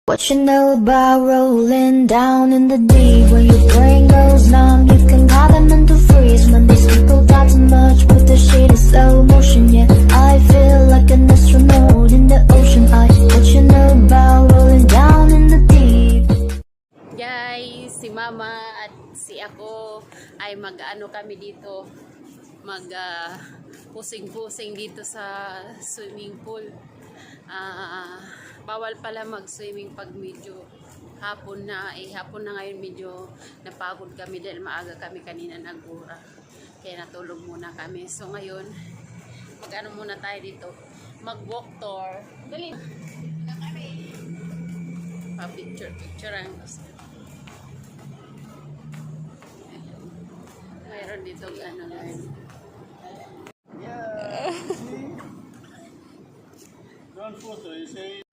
What you know about rolling down in the deep? When your brain goes numb, you can call them into freeze. When these people talk too much, put the shit in slow motion. Yeah, I feel like an astronaut in the ocean. What you know about rolling down in the deep? Guys, si Mama at si ako ay mag-ano kami dito, pusing-pusing dito sa swimming pool. Bawal pala mag-swimming pag medyo hapon na. Hapon na ngayon, medyo napagod kami dahil maaga kami kanina nagura. Kaya natulog muna kami. So ngayon, mag-ano muna tayo dito, mag-walk tour. Dali! Picture ang mayroon dito ano na Yeah. Ground photo, you say.